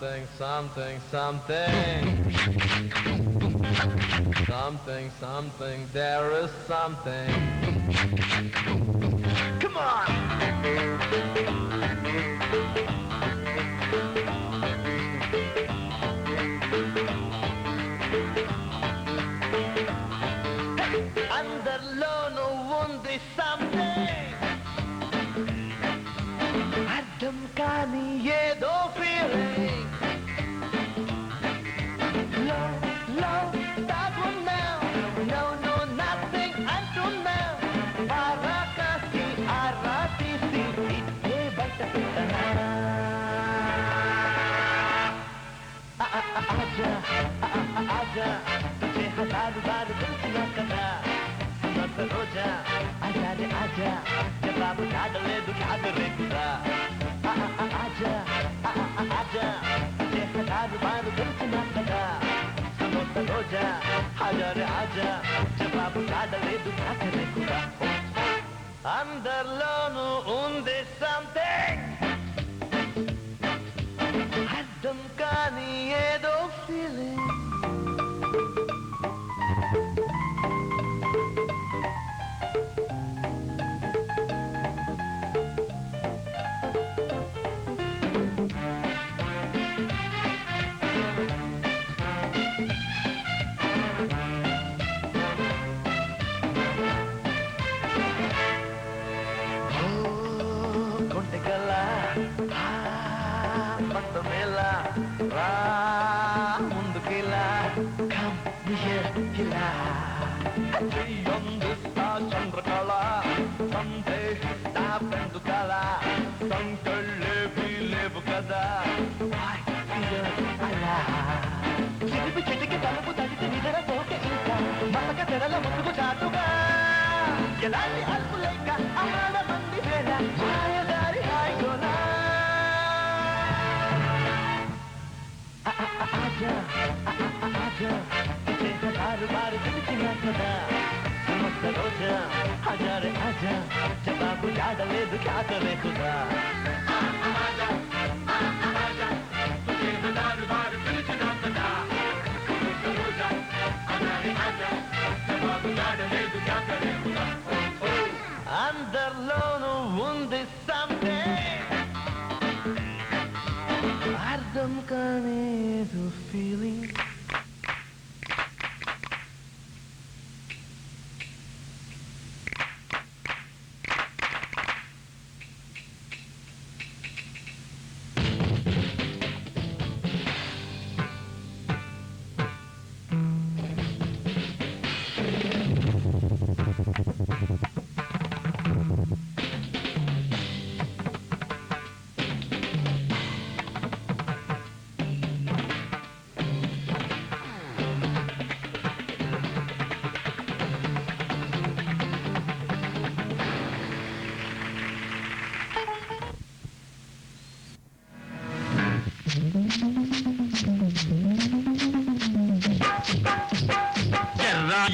something, something, something. Something, something, there is something. Come on! Underలోను ఉంది something. అర్థం కాని ఏదో feeling. Low, that one now. No, nothing until now. Parakasi, aratisi, itte baita pitana. Aja, tujhe हजार बार दिल सुना करा. मत हो जा, आजा रे आजा, जवाब ढाल ले दुखा करे खुदा. आजा, तुझे हजार बार दिल सुना करा. मत हो जा, आजा रे आजा, जवाब ढाल ले दुखा करे खुदा. అందరిలోనూ ఉంది something. అర్థం కాని ఏదో feeling. ముందుకెలా come here ఇలా అందిస్తా చంద్రకళ సందేహిస్తా పెందుకళ సంకళ్ళేవి లేవు కదా అలా చిలిపి చిటికి తలుపు తడిసి నిద్ర పోకే ఇంకా మసక తెరల ముసుగు చాటుగా ఎలాంటి అల్పు లేక అమ్మాడ మంది వేళ మాయదారి హాయిగోలా आजा तुझे हजार बार दिल सुना करा. मत हो जा, आजा रे आजा, जवाब याद ले दो क्या करे खुदा. आजा, तुझे हजार बार दिल सुना करा. मत हो जा, आजा रे आजा, जवाब याद ले दो क्या करे खुदा. అందరిలోనూ ఉంది something. అర్థం కానేదో feeling.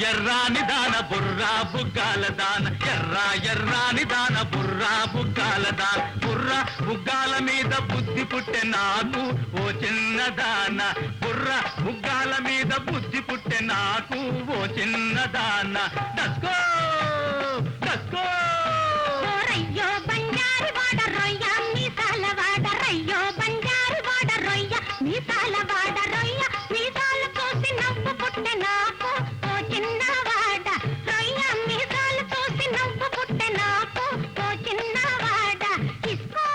ఎర్రాని దాన బుర్రా బుగ్గాల దాన ఎర్రాని దాన బుర్రా బుగ్గాల దాన బుర్రా బుగ్గాల మీద బుద్ధి పుట్టె నాకు ఓ చిన్న దాన బుర్రా బుగ్గాల మీద బుద్ధి పుట్టె నాకు ఓ చిన్న దాన దస్కో దస్కో రయ్యో బంగారు వాడ రొయ్య మీసాల వాడ రయ్యో బంగారు వాడ రొయ్య మీసాల వాడ రొయ్య మీసాలు కోసి నవ్వు పుట్టె నాకు ఓ చిన్నవాడ రొయ్య మీసాలు కోసి నవ్వు పుట్టె నాకు ఓ చిన్నవాడ ఇస్కో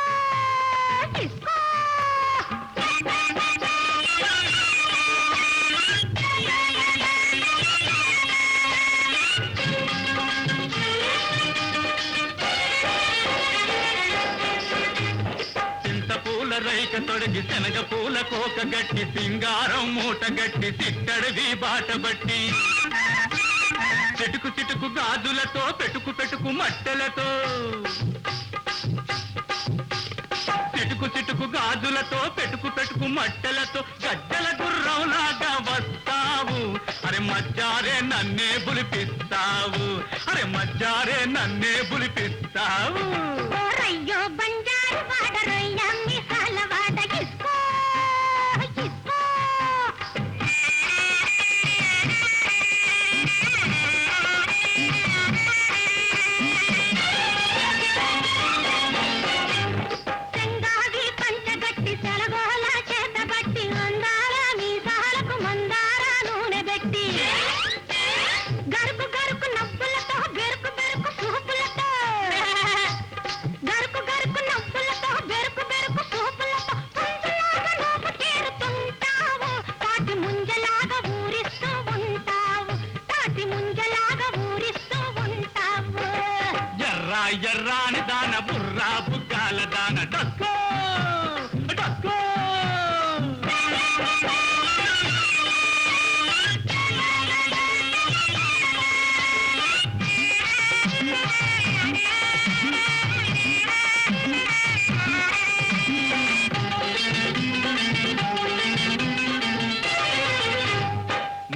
ఇస్కో రైక తొడిగి శనగ పూల కోక గట్టి సింగారం మూట గట్టి సిట్టడివి బాట బట్టి చిటుకు చిటుకు గాజులతో పెటుకు పెటుకు మట్టెలతో చిటుకు చిటుకు గాజులతో పెటుకు పెటుకు మట్టెలతో గజ్జల గుర్రంలాగా వస్తావు అరే మజ్జారే నన్నే బులిపిస్తావు అరే మజ్జారే నన్నే బులిపిస్తావు రయ్యో బంజారు వాడ రొయ్య మీసాల వాడ ఇస్కో దాన డక్కో డక్కో.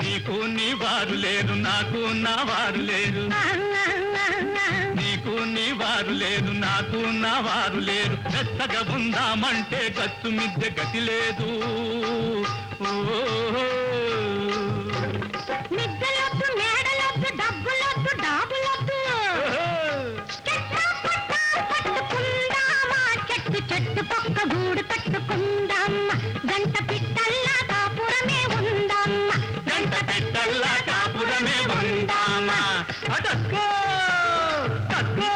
నీకు నీ వారు లేరు, నాకు నా వారు లేరు. నీకు నీ వారు లేరు, నాకు నా వారు లేరు. మెత్తగా ఉందామంటే గచ్చు మిద్దె గతి లేదు. నిద్దలొద్దు, మేడలొద్దు, డబ్బులొద్దు, డాబులొద్దు. పట్టుకుందామా చెట్టు చెట్టు పక్క గూడు కట్టుకుందామా. గంట పిట్టల్లా కాపురమే ఉందామా. గంట పెట్టల్లా కాపురమే ఉందామా. అటక్కో టక్కో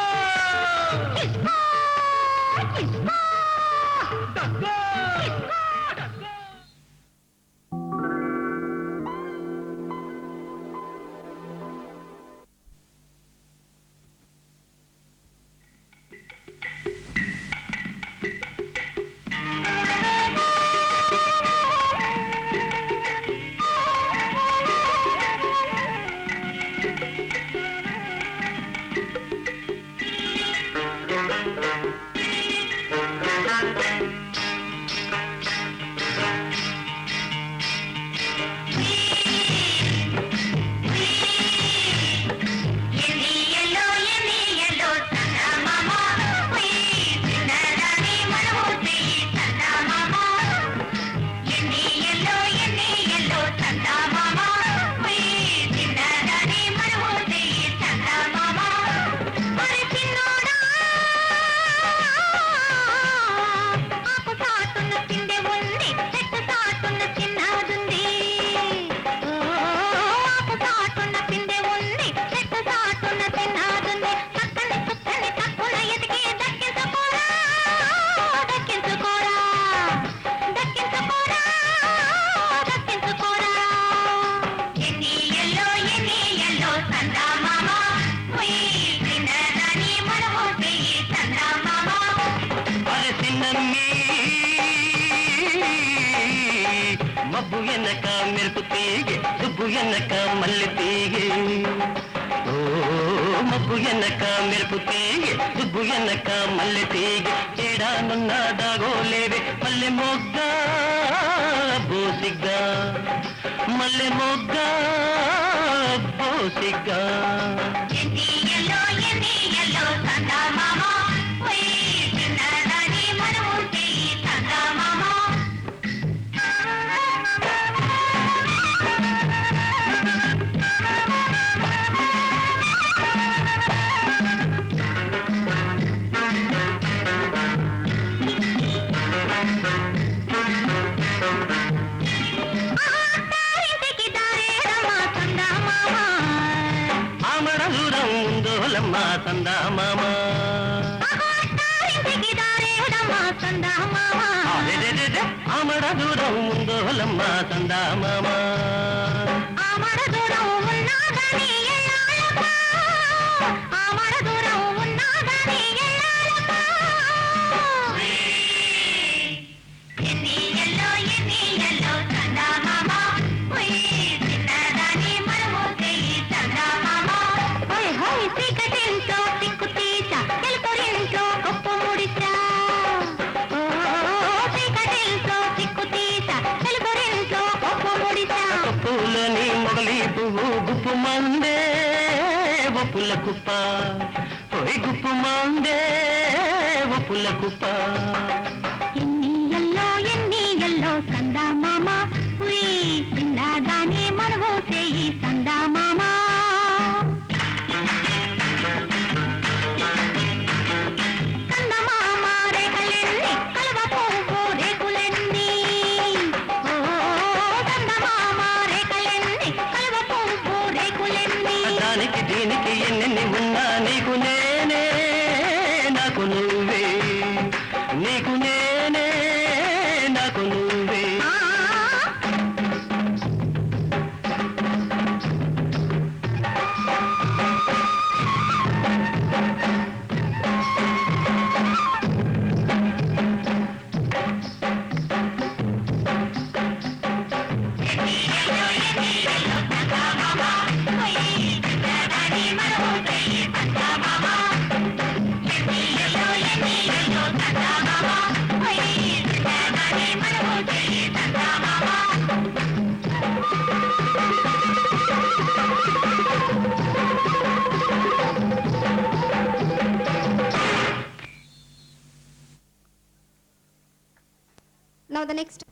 కిస్కో, కిస్కో, టక్కో. కిస్కో. మబ్బు ఎనక మెరుపు తీగే, దుబ్బు ఎనక మల్లె తీగే. ఓ మబ్బు ఎనక మెరుపు తీగే, దుబ్బు ఎనక మల్లె తీగే. ఏడానున్న దాగోలేవే మల్లె మొగ్గ బోసిగ్గా, మల్లె మొగ్గ బోసిగ్గా. సందామామా ఆమడ దూరం ఉందోలమ్మ సందామామా. ఆమడ దూరం ఉన్నాదని ఎల్లాలమ్మా, ఆమడ దూరం ఉన్నాదని ఎల్లాలమ్మా. ఎన్ని ఎల్లో సందామామా, చిన్నదాని మనము చెయ్యి సందామామా. హోయ్ హోయ్ చీకటింట్లో తిక్కు తీస, తెలుపురింట్లో గొప్ప ముడిసా. చీకటింట్లో తిక్కు తీస, తెలుపురింట్లో గొప్ప ముడిసా. పూలని మొగలి పువ్వు గుప్పు మందే ఒప్పుల కుప్ప, ఓయ్ గుప్పు మందే ఒప్పుల కుప్ప. ఎన్ని ఎల్లో సందా మామ, చిన్నదాని మనవు చేయి సందా మామ. సందమామ రేఖలెన్ని, కలువ పువ్వు రేకులెన్ని. ఓ సందమామ రేఖలెన్ని, కలువ పువ్వు రేకులెన్ని. దానికి దీనికి ఎన్నెన్ని ఉన్నా నీకు నేనే, నాకు నువ్వే. నీకు నేనే, నాకు నువ్వే. Now the next.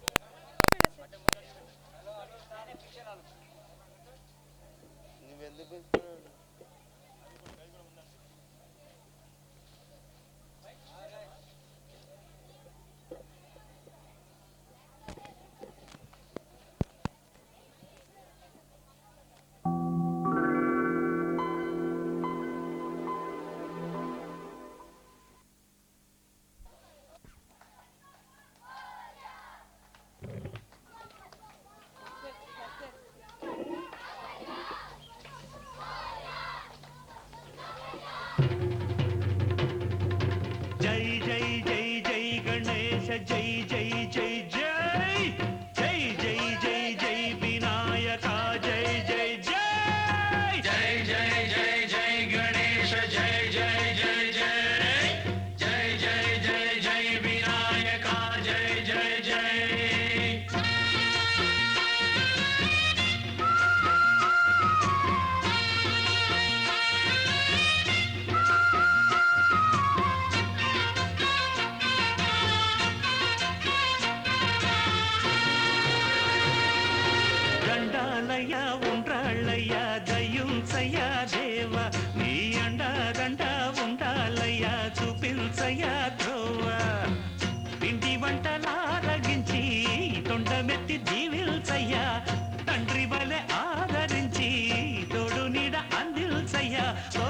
జై జై జై జై గణేశ జై జై జై జై జై జై జై జై వినాయక జై జై జై జై జై జై జై గణేశ జై జై జై జై జై జై జై జై వినాయక జై జై జై దండాలయ్యా ఉండ్రాళ్ళయ్యా దయ్యుంచయ్యా దేవ నీ అండాదండ ఉండాలయ్యా చూపించయ్యా ద్రోవ పిండి వంటలారగించి తొండమెత్తి దీవిల్చయ్యా తండ్రి వలె ఆదరించి తోడు నీడ అందిల్చయ్యా ఓ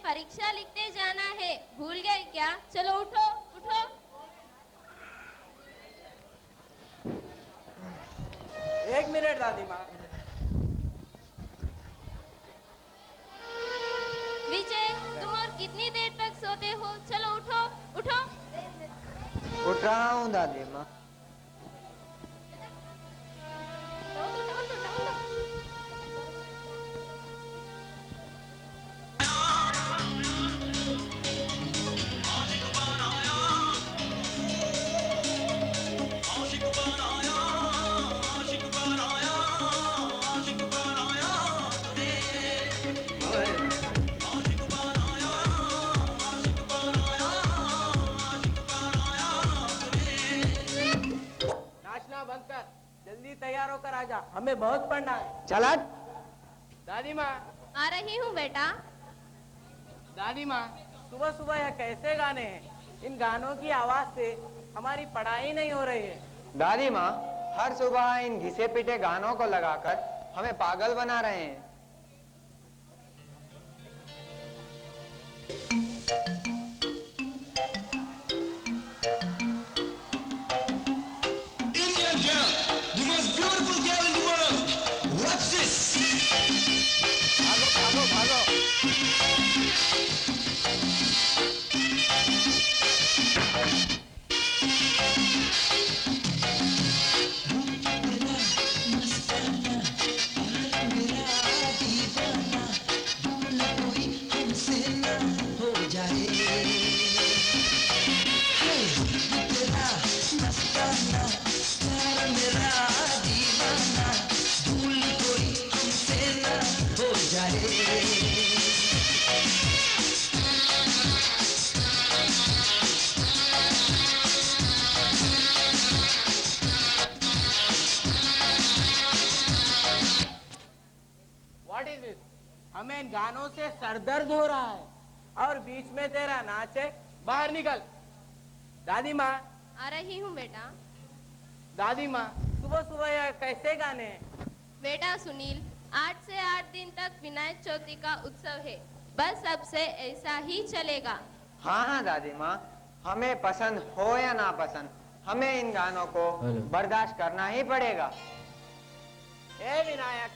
परीक्षा लिखने जाना है, भूल गए क्या? चलो उठो उठो। एक मिनट दादी माँ। विजय, तुम और कितनी देर तक सोते हो? चलो उठो उठो। उठ रहा हूँ दादी माँ। नाचना बंद कर, जल्दी तैयार होकर आजा, हमें बहुत पढ़ना है। चला। दादी माँ। आ रही हूँ बेटा। दादी माँ, सुबह सुबह यह कैसे गाने हैं? इन गानों की आवाज से हमारी पढ़ाई नहीं हो रही है। दादी माँ, हर सुबह इन घिसे पिटे गानों को लगाकर हमें पागल बना रहे हैं। Indian girl, the most beautiful girl in the world. What's this? भागो भागो भागो। What is this? हमें इन गानों से सरदर्द हो रहा है और बीच में तेरा नाच है। बाहर निकल। दादी माँ। आ रही हूँ बेटा। दादी माँ, सुबह सुबह यह कैसे गाने हैं? बेटा सुनील, 8 से 8 दिन तक विनायक चौथी का उत्सव है, बस अब से ऐसा ही चलेगा। हाँ हाँ दादी माँ, हमें पसंद हो या ना पसंद, हमें इन गानों को बर्दाश्त करना ही पड़ेगा। ए विनायक,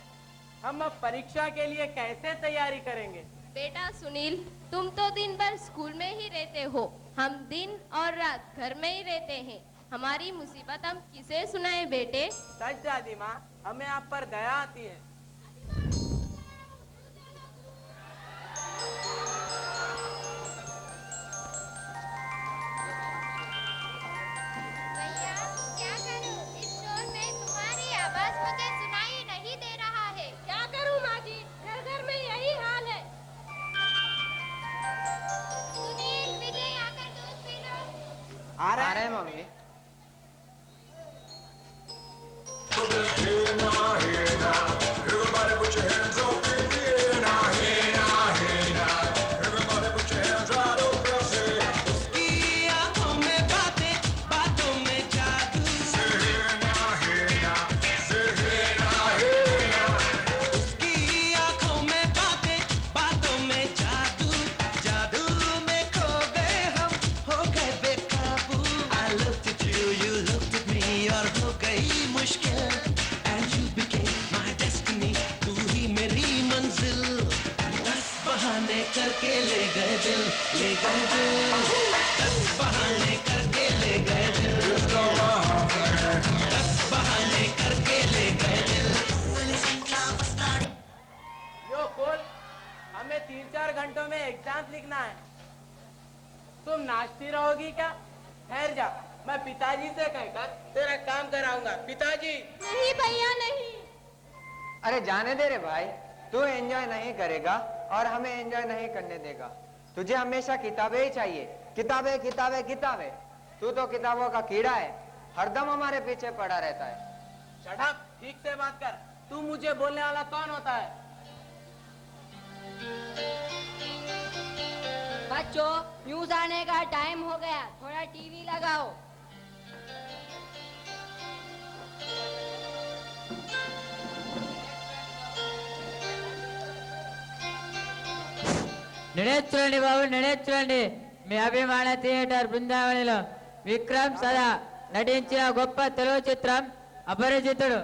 हम अब परीक्षा के लिए कैसे तैयारी करेंगे? बेटा सुनील, तुम तो दिन भर स्कूल में ही रहते हो, हम दिन और रात घर में ही रहते हैं। हमारी मुसीबत हम किसे सुनाए बेटे? सच दादी माँ, हमें आप पर दया आती है। भैया, क्या करूं? इस शोर में तुम्हारी आवाज मुझे सुनाई नहीं दे रहा है। क्या करूं माँ जी, घर घर में यही हाल है। सुनील, विजय आकर दूध पी लो। आ आ रहे रहे हैं हैं mummy. Everybody put your hands up in the air now, hey now, hey now. Everybody put your hands right up there, say. उसकी आँखों में बातें, बातों में जादू. Say hey now, hey now. Say hey now, hey now. उसकी आँखों में बातें, बातों में जादू. जादू में खो गए हम, हो गए बेकाबू. I looked at you, you looked at me, और हो गई मुश्किल. And you became my destiny. तू ही मेरी मंजिल. 10 बहाने करके ले गए दिल, ले गए दिल. 10 बहाने करके ले गए दिल. 10 बहाने करके ले गए दिल. यो खोल, हमें 3-4 घंटों में एग्जाम लिखना है। तुम नाचती रहोगी क्या? ठहर जा, मैं पिताजी से कहकर तेरा काम कराऊंगा। पिताजी। नहीं भैया नहीं। अरे जाने दे रे भाई, तू एंजॉय नहीं करेगा और हमें एंजॉय नहीं करने देगा। तुझे हमेशा किताबें ही चाहिए, किताबें किताबें किताबें। तू तो किताबों का कीड़ा है, हरदम हमारे पीछे पड़ा रहता है। शट अप, ठीक से बात कर। तू मुझे बोलने वाला कौन होता है? बच्चों, न्यूज आने का टाइम हो गया, थोड़ा टीवी लगाओ। నడేచ్చుకోండి బాబు నడేచ్చుకోండి. మీ అభిమాన థియేటర్ బృందావనిలో విక్రమ్ సదా నటించిన గొప్ప తెలుగు చిత్రం అపరిచితుడు.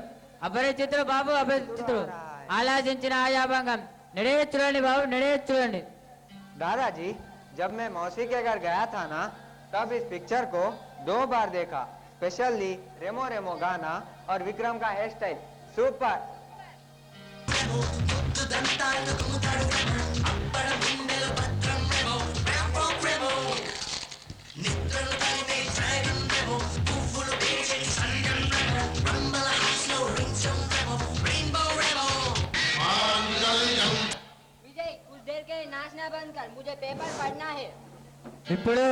అపరిచితుడు బాబు అపరిచితుడు ఆలోచించిన ఆయాభంగం. నడేచ్చుకోండి బాబు నడేచ్చుకోండి. दादाजी, जब मैं मौसी के घर गया था ना, तब इस पिक्चर को 2 बार देखा. स्पेशली रेमो रेमो गाना और विक्रम का हेयर स्टाइल सुपर. विजय कुछ देर के लिए नाचना बंद कर, मुझे पेपर पढ़ना है. ఇప్పుడు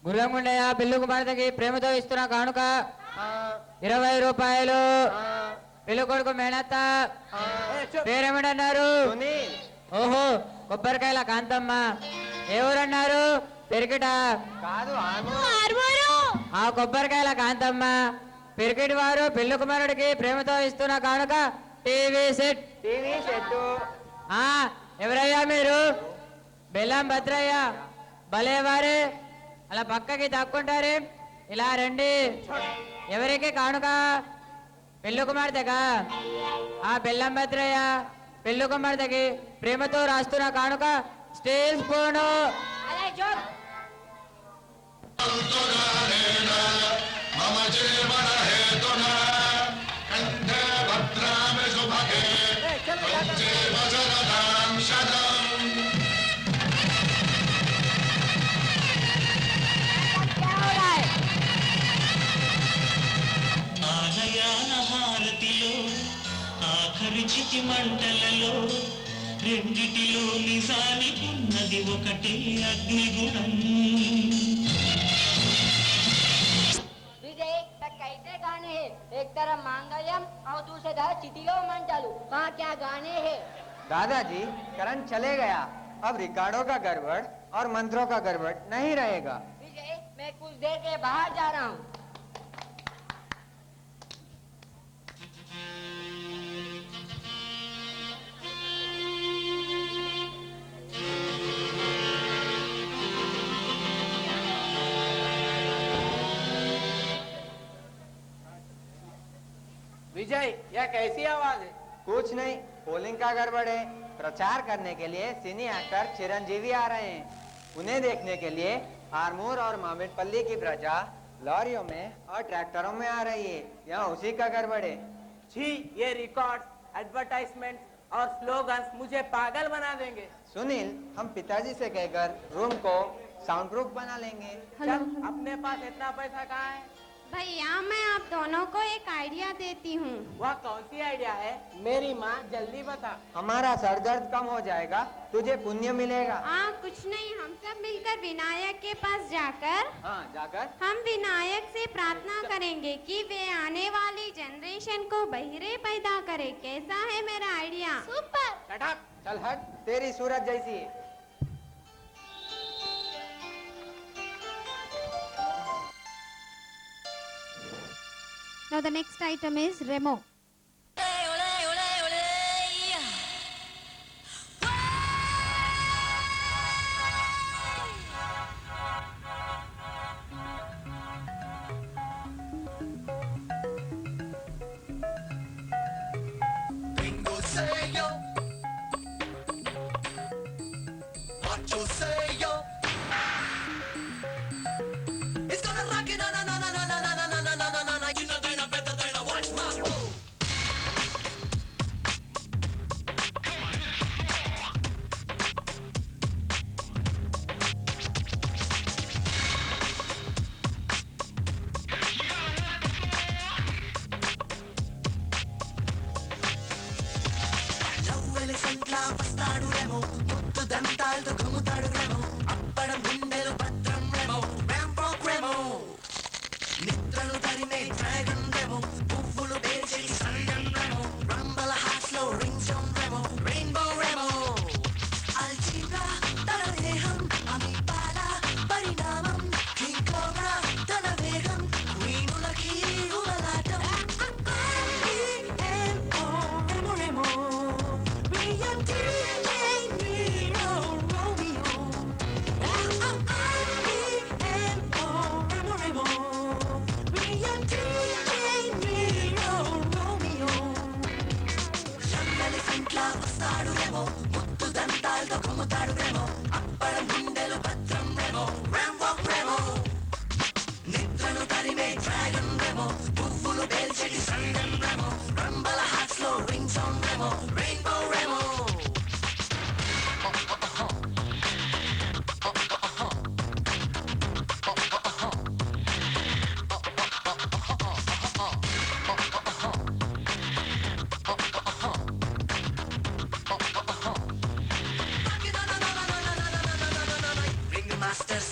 గుర్రంగుండయ్య పెళ్లి కుమార్తెకి ప్రేమతో ఇస్తున్న కానుక 20 రూపాయలు. పెళ్లి కొడుకు మేనత్త పేరేమిటన్నారు? सुनील. ఓహో కొబ్బరికాయల కాంతమ్మ. ఎవరన్నారు? పెరికిట. కాదు ఆను. ఆ కొబ్బరికాయల కాంతమ్మ పెరికిటి వారు పెళ్లి కుమారుడికి ప్రేమతో ఇస్తున్న కానుక టీవీ సెట్. TV set. ఆ ఎవరయ్యా మీరు? బెల్లం భద్రయ్య. భలేవారే, అలా పక్కకి తక్కుంటారే. ఇలా రండి. ఎవరికి కానుక? పెళ్లి కుమార్తెగా? ఆ బెల్లం భద్రయ్య పెళ్లి కుమార్తెకి ప్రేమతో రాస్తున్న కానుక స్టీల్ స్పూను. अरे चुप. मम जीवन हेतुना कंठे भद्रामि सुभगे जीव जगदां शतम्. क्या हो रहा है? ఆలయాల హారతిలో ఆఖరి చితి మంటలలో రెండిటిలో నిజానికున్నది ఒకటే అగ్నిగుణం. विजय तक कैसे गाने हैं? एक तरफ मांगल्यम और दूसरी तरफ चिटियो मंडलू. वहाँ क्या गाने हैं? दादाजी, करंट चले गया. अब रिकॉर्डों का गड़बड़ और मंत्रों का गड़बड़ नहीं रहेगा. विजय मैं कुछ देर के बाहर जा रहा हूँ. विजय यह कैसी आवाज है? कुछ नहीं, पोलिंग का गड़बड़ है. प्रचार करने के लिए सिनी एक्टर चिरंजीवी आ रहे हैं. उन्हें देखने के लिए आरमूर और मामिडपल्ली की प्रजा लॉरियों में और ट्रैक्टरों में आ रही है. यहाँ उसी का गड़बड़ है. छी, ये रिकॉर्ड, एडवर्टाइजमेंट और स्लोगन्स मुझे पागल बना देंगे. सुनील, हम पिताजी से कहकर रूम को साउंड प्रूफ बना लेंगे. चल, अपने पास इतना पैसा कहाँ है? भैया मैं आप दोनों को एक आइडिया देती हूँ. वह कौन सी आइडिया है? मेरी माँ जल्दी बता. हमारा सर दर्द कम हो जाएगा, तुझे पुण्य मिलेगा. कुछ नहीं, हम सब मिलकर विनायक के पास जाकर हाँ, जाकर हम विनायक से प्रार्थना करेंगे कि वे आने वाली जनरेशन को बहिरे पैदा करे. कैसा है मेरा आइडिया? सुपर. Shut up. चल हट, तेरी सूरत जैसी है. Now the next item is Remo. Bingo say yo, what you say yo? It's gonna rock it, na na na na na na na na na na na na. You know they not better than a watch my move. లవ్వెలి సంట్లా వస్తాడు రేమో, ముద్దు దంతాలతో గుమ్ముతాడు రేమో, అప్పడం గుండెలు భద్రం రేమో, ర్యాంపో రేమో. నిద్రలు తరిమే dragon రేమో, పువ్వులు పేర్చి సంగం రేమో, రంబల హాస్లో ring sound రేమో, rainbow రేమో. Algebra తన దేహం, అమీబాల పరిణామం, కింగ్ కోబ్రా తన వేగం, క్వీనులకి ఉమలాటం. R-E-M-O, Remo Remo. We are DJ Nero. Muthu దంతాలతో కుమ్ముతాడు ప్రేమో అప్పడం గుండెలు భద్రం ప్రేమో రాంబో ప్రేమో నిద్రను తరిమే డ్రాగన్ ప్రేమో పువ్వులు పేల్చెడి సంగం ప్రేమో రంబల హార్ట్స్ లో రింగ్ సౌండ్ ప్రేమో రెయిన్బో ప్రేమో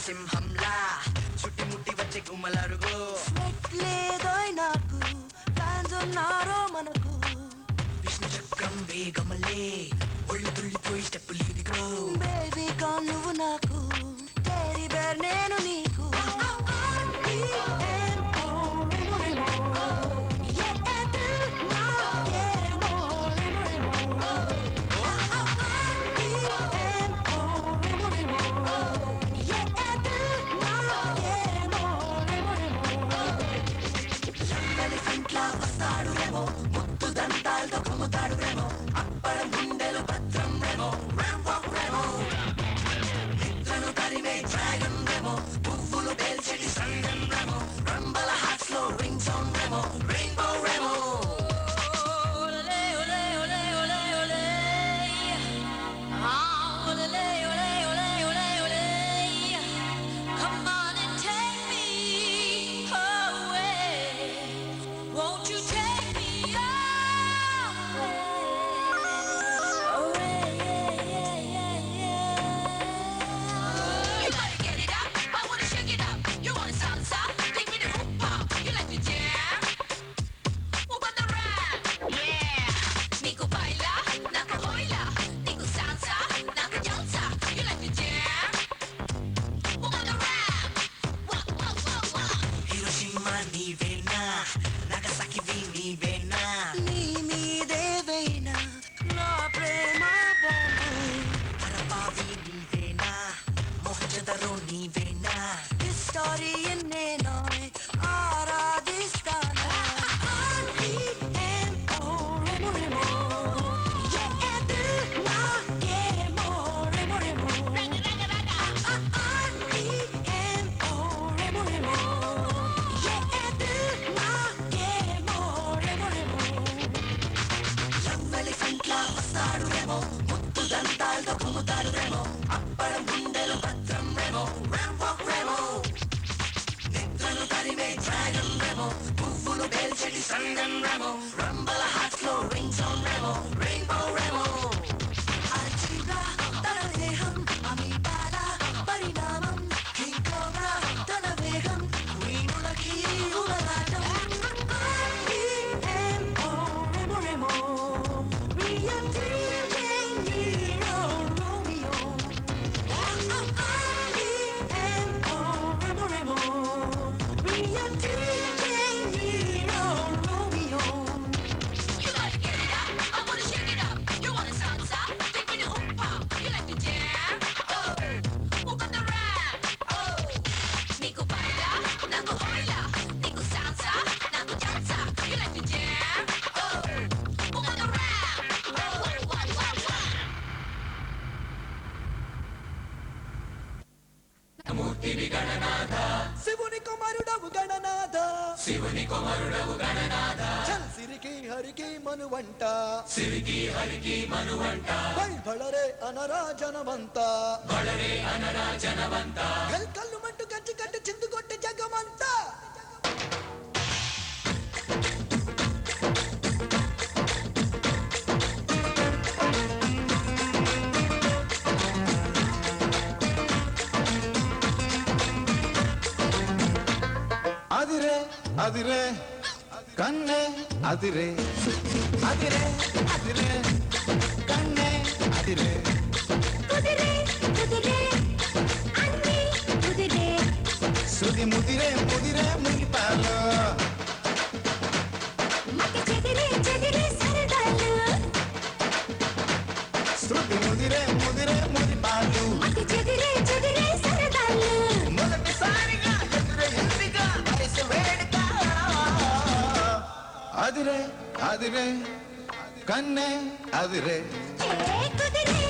సింహంలా చుట్టి ముట్టి వచ్చే గుమ్మలరుగో లేదో నాకు ఫ్యాన్స్ ఉన్నారో మనకు విష్ణు చక్రం వేగమలే ఒళ్ళు తుళ్ళిపోయి స్టెప్పులు ఇదిగో బేబీ కాల్ నువ్వు నాకు టెరీ బేర్ నేను నీకు వస్తాడు రేమో ముత్తు దంతాలతో కుమ్ముతాడు రేమో అప్పడం గుండెలు భద్రం రేమో రాంబో రేమో నిద్రను తరిమే డ్రాగన్ రేమో పువ్వులు పేల్చెడి సంగం రేమో రంబల హార్ట్స్ లో రింగ్ సౌండ్ రేమో రెయిన్బో రేమో నీవేనా నాగసాకివి నీవేనా నీ మీదేవైనా నా ప్రేమ బాంబు అరపావి నీవేనా మొహజదరో నీవేనా హిస్టరీ ఎన్నేనా ఆరాధిస్తానా వస్తాడు రేమో ముత్తు దంతాలతో కుమ్ముతాడు రేమో అప్పడం గుండెలు భద్రం రేమో రాంబో రేమో నిద్రను తరిమే డ్రాగన్ రేమో పువ్వులు పేల్చెడి సంగం రేమో రంబల హార్ట్స్ లో రింగ్ సౌండ్ రేమో రెయిన్బో రేమో అర్జీగా తన దేహం అమీబాల పరిణామం కింగ్ కోబ్రా తన వేగం వీణులకి ఉలలాటం శివుని కుమారుడవు గణనాథ చల్ సిరికి హరికి మనువంట బళరే అనరా జనమంతా కల్లు మంటు గచ్చి కట్టి చిందు కొట్టి జగమంతా అదిరే అదిరే కన్నే అదిరే అదిరే అదిరే కన్నే అదిరే కుదిరే కుదిరే అన్ని కుదిరే సుది ముదిరే ముదిరే మునిపాలు మతి చెదిరే చెదిరే సరదాలు శృతి ముదిరే ముదిరే మునిపాలు మతి చెదిరే చెదిరే సరదాలు మొదటిసారిగా ఎదురే ఎందిగా వయసు వేడుక అదిరే అదిరే కన్నే అదిరే కుదిరే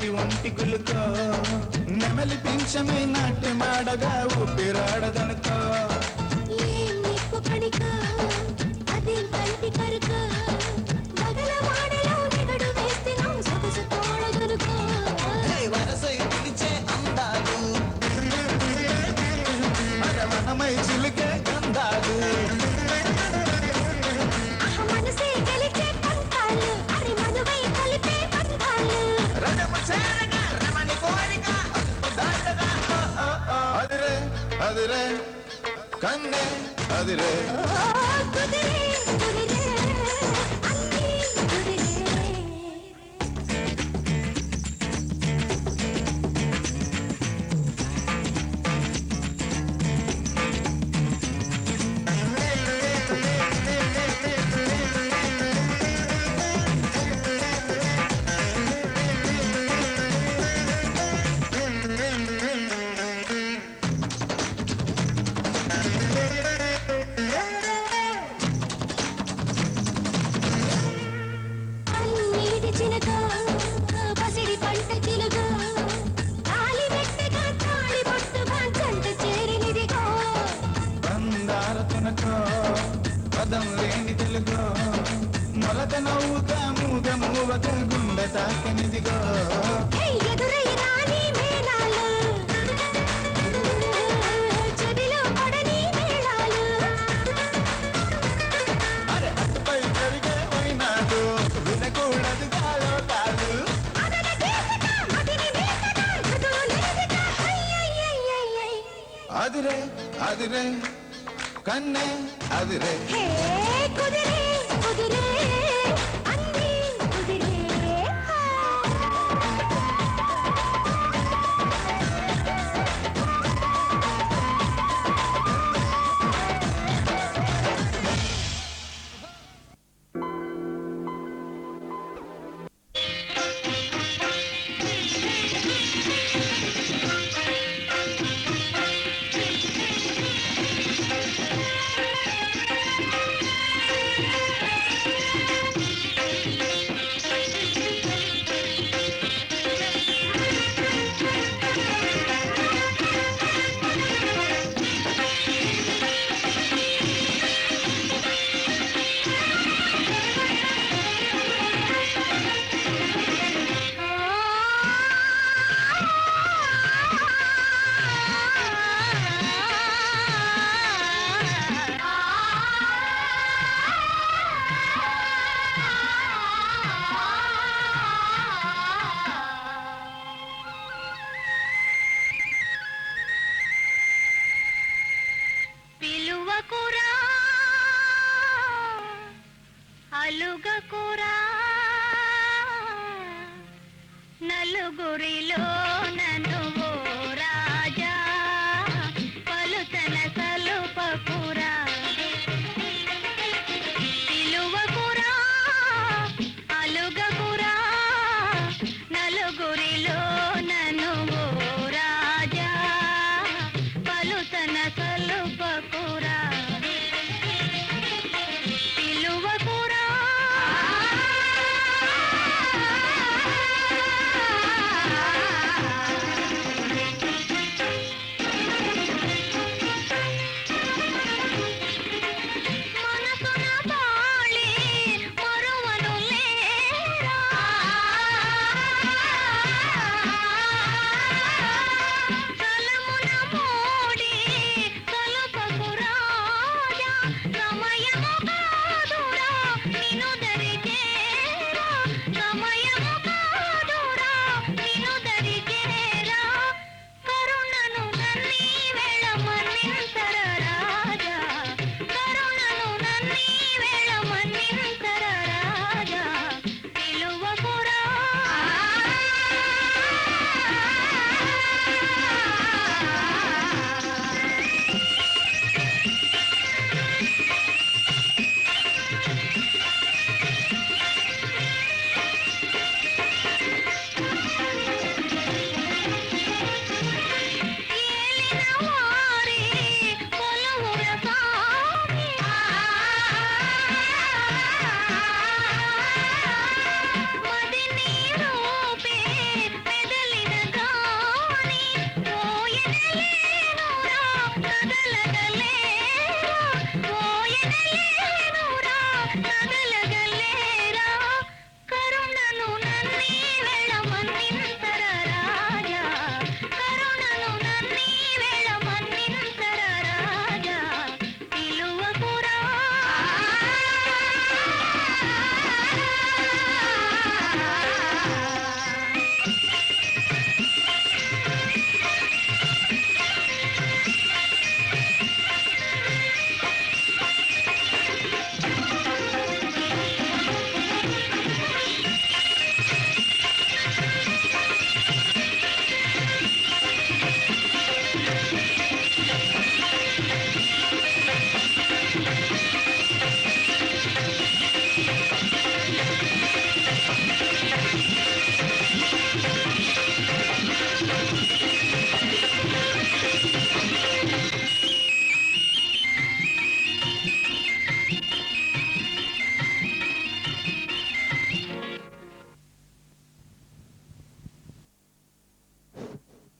ఒంటి ఒంటి గులుకో నెమలి పింఛమై నాట్యమాడగా ఊపిరాడదనుకో ఏం నిప్పు కణిక అదేం కంటి కరుక బగల వాడలో నిగడు వేస్తేనో సొగసు తోడగనుకో వరసై పిలిచే అందాలు మనమై చిలికే గంధాలు మనసే గెలిచే పంతాలు అరి మనువై కలిపే బంధాలు రడము చేరగా రమణి కోరిక దాటగా అదిరే అదిరే కన్నే అదిరే కుదిరే కుదిరే అన్నీ కుదిరే అన్నీటి చిలక పసిడి పంట చిలుక తాళి పెట్టగా తాళి పట్టుగా జంట చేరినిదిగో బందార తునకో పదం లేని తెలుగో మొలక నవ్వుగా మూగ మూవక గుండె తాకనిదిగో హే ఎదురై రాని మేళాలు చెవిలో పడని మేళాలు అరే అటుపై జరిగే పోయినాడు వినకూడదు గాలోటాలు అదన దేశక మదిని దేశక ఎదురు నిలదిక అయ్యయ్యయ్యయ్యై అదిరే అదిరే కన్నే అదిరే హే కుదిరే కుదిరే అన్నీ కుదిరే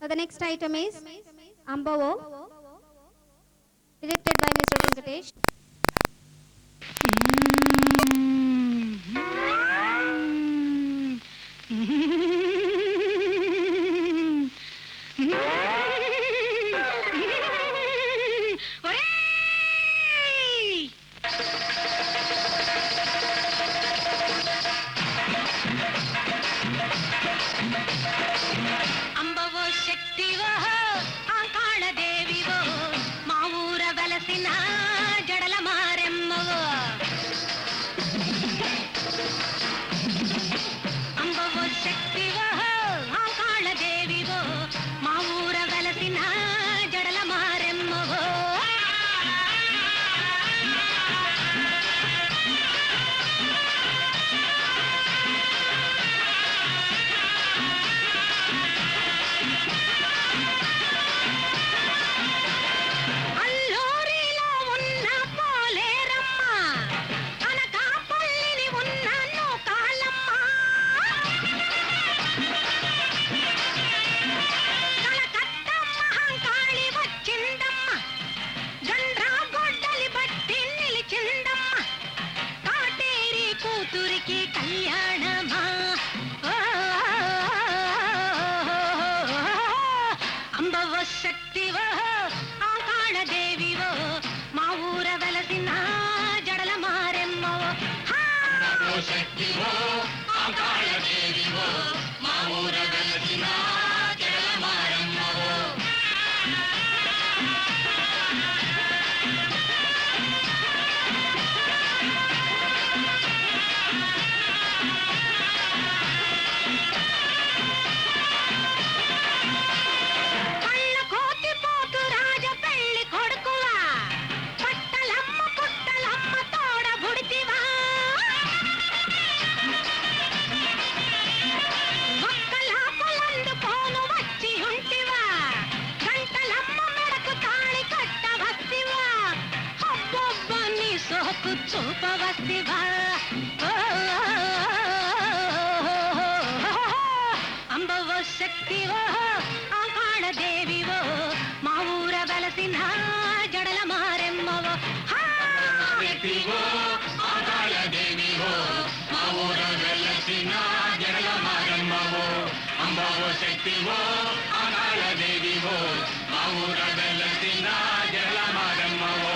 The next item is Ambavo, directed by Mr. Venkatesh. అంబవో శక్తివో ఆకాళ దేవివో మా ఊర వెలసిన జడల మారెమ్మవో అంబవో శక్తివో ఆకాళ దేవివో మా ఊర వెలసిన జడల మారెమ్మవో అల్లూరిలో ఉన్న పోలేరమ్మ అనకాపల్లిని ఉన్న నూకాలమ్మ కలకత్త మహంకాళి వచ్చిందమ్మ గండ్రా గొడ్డలి బట్టి నిలిచిందమ్మ కాటేరి కూతురికి కళ్యాణమా అంబవ శక్తివో ఆకాళ దేవివో మా ఊర వెలసిన జడల మారెమ్మవో శక్తివో ఆకాళ దేవివో మా ఊర వెలసిన జడల మారెమ్మవో కళ్ళ కోతి పోతు రాజ పెళ్లి కొడుకువా పట్టలమ్మ పుట్టలమ్మ తోడ బుడితివా ఒక్కలాపలందుకోను వచ్చి ఉంటివా గంటలమ్మ మెడకు తాళి కట్ట వస్తివా అబ్బొబ్బ నీ సోకు చూపవస్తివా అంబవ శక్తివో ఆకాళ దేవివో మా ఊర వెలసిన జడల మారెమ్మవో శక్తివో ఆకాళ దేవివో మా ఊర వెలసిన జడల మారెమ్మవో అంబవ శక్తివో ఆకాళ దేవివో మా ఊర వెలసిన జడల మారెమ్మవో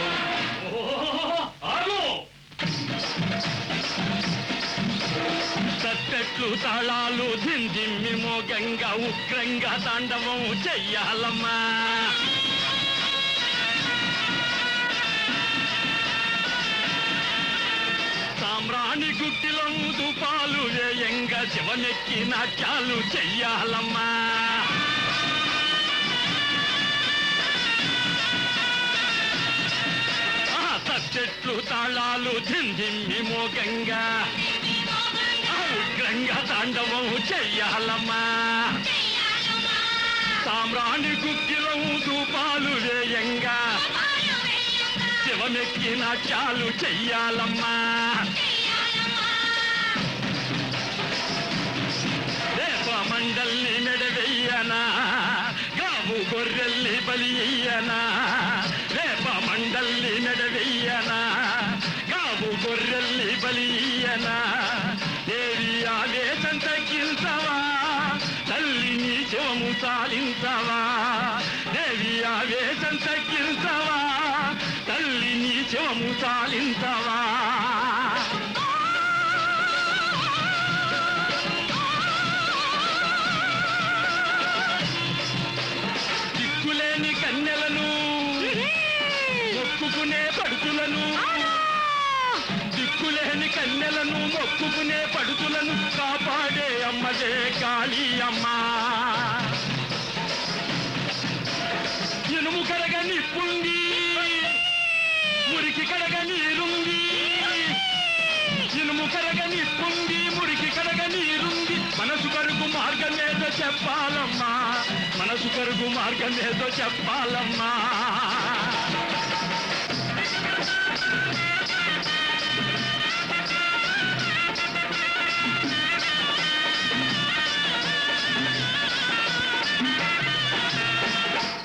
తట్టెట్లు తాళాలు దిందిమ్మి మోగంగా ఉగ్రంగా తాండవం చెయ్యాలమ్మా సామ్రాణి గుట్టిలో దుపాలు వేయంగా శివమెక్కి నాట్యాలు చెయ్యాలమ్మా తట్టెట్లు తాళాలు దిందిమ్మి మోగంగా ఉగ్రంగా తాండవం చెయ్యాలమ్మా సామ్రాణి గుక్కిలో ధూపాలు వేయంగా శివమెక్కి నాట్యాలు చెయ్యాలమ్మా రేప మండల్ని మెడవెయ్యనా గావు గొర్రెల్ని బలి అయ్యనా రేప మండల్ని మెడవెయ్యనా గావు గొర్రెల్ని బలి అయ్యనా దేవి ఆవేశం తగ్గించవా తల్లిని శివము సాలించవా దేవి ఆవేశం తగ్గించవా తల్లిని శివము సాలించవా దిక్కులేని కన్నెలను మొక్కుకునే పడుతులను దిక్కులేని కన్నెలను మొక్కుకునే పడుతులను కాపాడే అమ్మదే కాళీ అమ్మ ఇనుము కడగ నిప్పుంది మురికి కడగ నీరుంది ఇనుము కడగ నిప్పుంది మురికి కడగ నీరుంది మనసు కరుగు మార్గమేదో చెప్పాలమ్మా మనసు కరుగు మార్గమేదో చెప్పాలమ్మా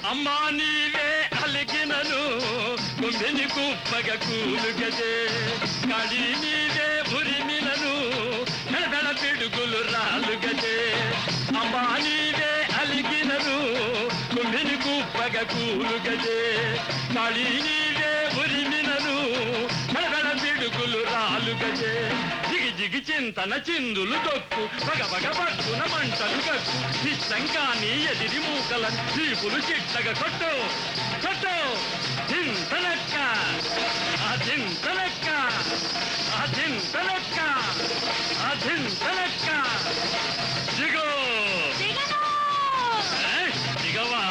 అమ్మా నీవే అలిగినను గుండెని కుప్పగ కూలుగదే కడి నీవే ఉరిమినను మెడల పిడుగులు రాలుగదే అమ్మా నీవే అలిగినను గుండెని కుప్పగ కూలుగదే కడి నీవే ఉరిమినను మెడల పిడుగులు రాలుగదే జిగి జిగి చింతన చిందులు దొక్కు పగ పగ పట్టున మంటలు కక్కు నిశ్చంకాని ఎదిరి మూకల చీపులు చిట్టగ కొట్టు కొట్టు చింతలెక్క ఆ చింతలెక్క ఆ చింతలెక్క ఆ చింతలెక్క దిగో దిగవా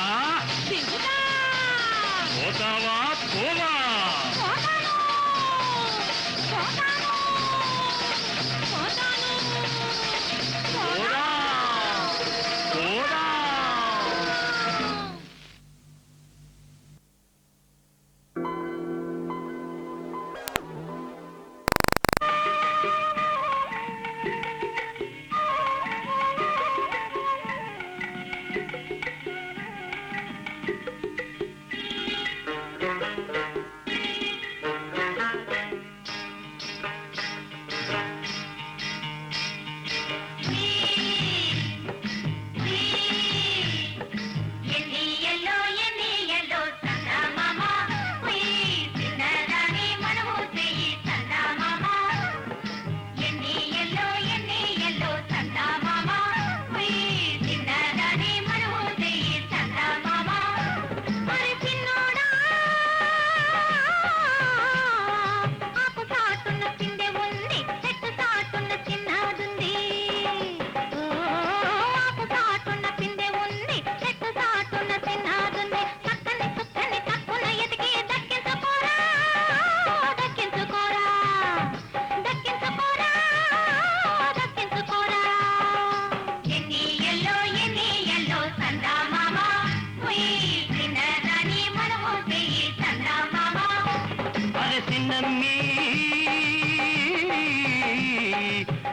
పోతావా పోవా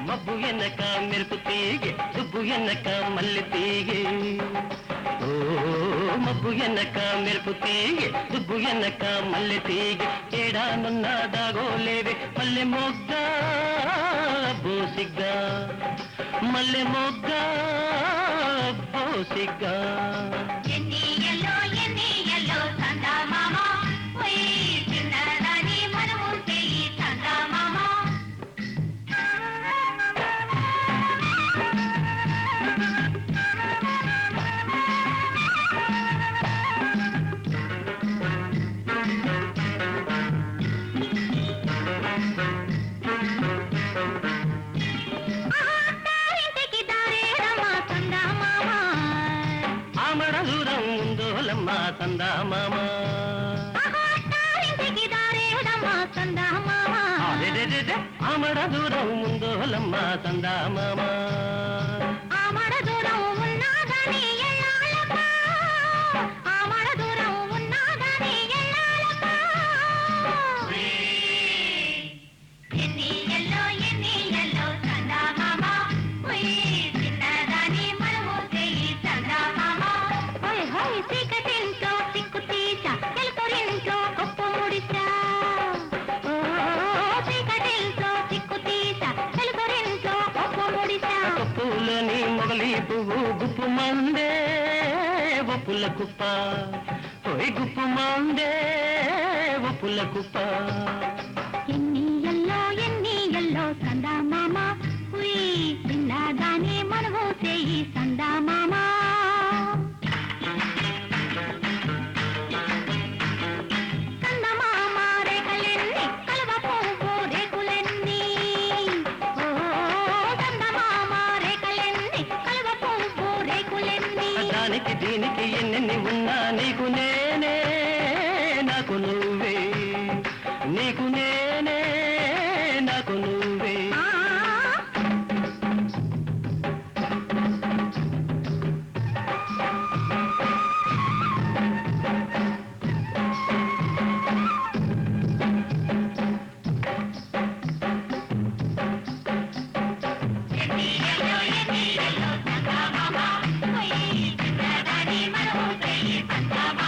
మబ్బు ఎనక మెరుపు తీగే దుబ్బు ఎనక మల్లె తీగే ఓ మబ్బు ఎనక మెరుపు తీగే దుబ్బు ఎనక మల్లె తీగే ఏడానున్న దాగోలేవే మల్లె మొగ్గ బోసిగ్గా మల్లె మొగ్గ బోసిగ్గా ఆమడ దూరం ముందోలమ్మ సందా మామ ఆమడ దూరం ఉన్నా గాని ఎల్లాలమ్మ ఆమడ దూరం ఉన్నా గాని ఎల్లాలమ్మ ఎన్ని ఎల్లో సందా మామ ఓయ్ చిన్నదాని మనము చేయి సందా మామ ఓయ్ హోయ్ సికటింతో సిక్కు తీసా ఎల్కొరింతో కొప్పు ముడిచా పూలని మొగలి పువ్వు గుప్పు మందే ఒప్పుల కుప్ప ఓయ్ గుప్పు మందే ఒప్పుల కుప్ప ఎన్ని ఎల్లో సందా మామ ఉయ్ చిన్నదాని మనము చేయి సందా మామ సందమామ రేఖలెన్ని కలువ పువ్వు రేకులెన్ని ఓ సందమామ రేఖలెన్ని కలువ పువ్వు రేకులెన్ని దానికి దీనికి ఎన్నెన్ని ఉన్నా నీకు నేనే నాకు నువ్వే నీకు నేనే నాకు నువ్వే సందా మామ ఓయ్ చిన్నదాని మనము చేయి సందా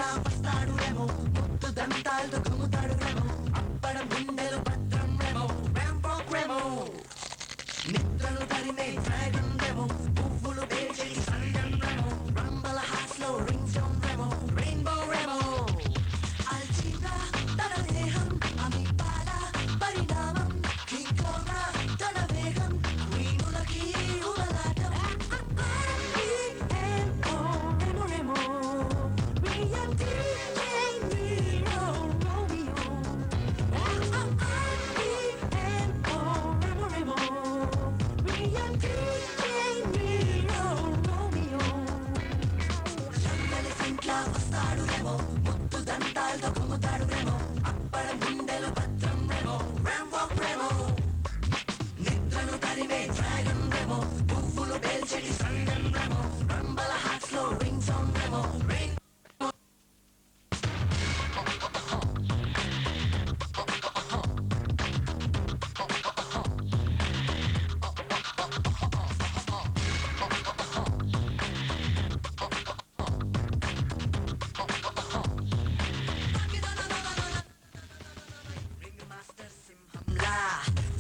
లా వస్తాడు రేమో ముద్దు దంతాలతో గుమ్ముతాడు రేమో అప్పడం గుండెలు పత్రం రేమో ర్యాంపో రేమో నిద్రలు తరిమే డ్రాగన్ రేమో పువ్వులు పేల్చేది సంగం రేమో రంబల హార్ట్స్ లో రింగ్ టోన్ రేమో రెయిన్బో రేమో అల్చిరా తన దేహం అమిపాల పరిణామం కింకోరా తన వేగం వీణులకి ఉమలాటం వస్తాడు రేమో ముద్దు దంతాలతో గుమ్ముతాడు రేమో అప్పడం గుండెలు భద్రం రేమో ర్యాంబో రేమో నిద్రను తరిమే డ్రాగన్ రేమో పువ్వులు పేల్చెడి సంగం రేమో రంబల హార్ట్స్ లో రింగ్ సౌండ్ రేమో రెయిన్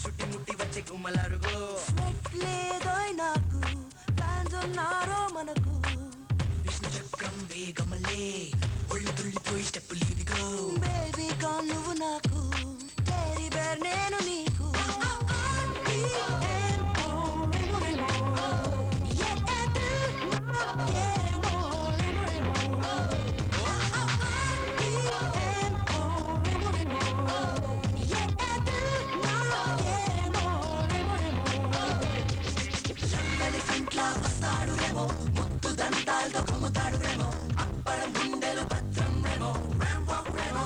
చుట్టుముట్టి వచ్చే గుమ్మలరుగో లేదో నాకు ఫ్యాన్స్ ఉన్నారో మనకు విష్ణు చక్రం వేగమలే ఒళ్ళు తుళ్ళిపోయి స్టెప్పులు ఇదిగో బేబీ కాల్ నువ్వు నాకు టెరీ బేర్ నేను నీకు వస్తాడు రేమో ముద్దు దంతాలతో గుమ్ముతాడు రేమో అప్పడం గుండెలు భద్రం రేమో ర్యాంబో రేమో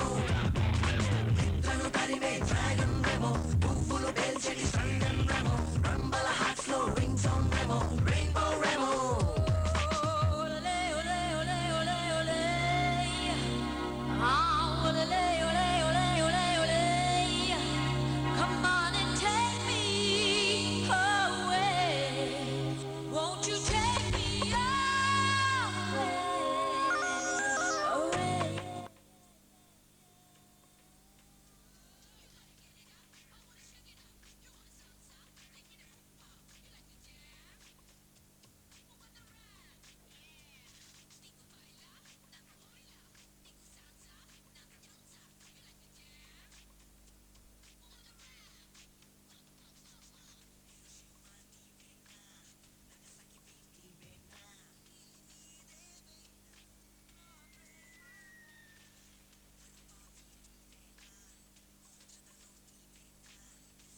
నిద్రను తరిమే డ్రాగన్ రేమో పువ్వులు పేల్చెడి సంగం రేమో రంబల హార్ట్స్ లో ring sound Remo rainbow Remo Come on and take me away. Won't you take me away?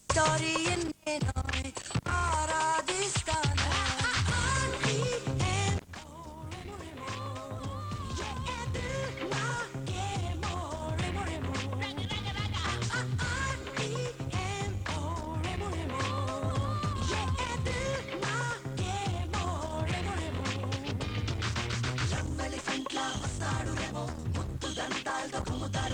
Story in Nenoi, Aradistana. వస్తాడు రేమో ముద్దు దంతాలతో గుమ్ముతాడు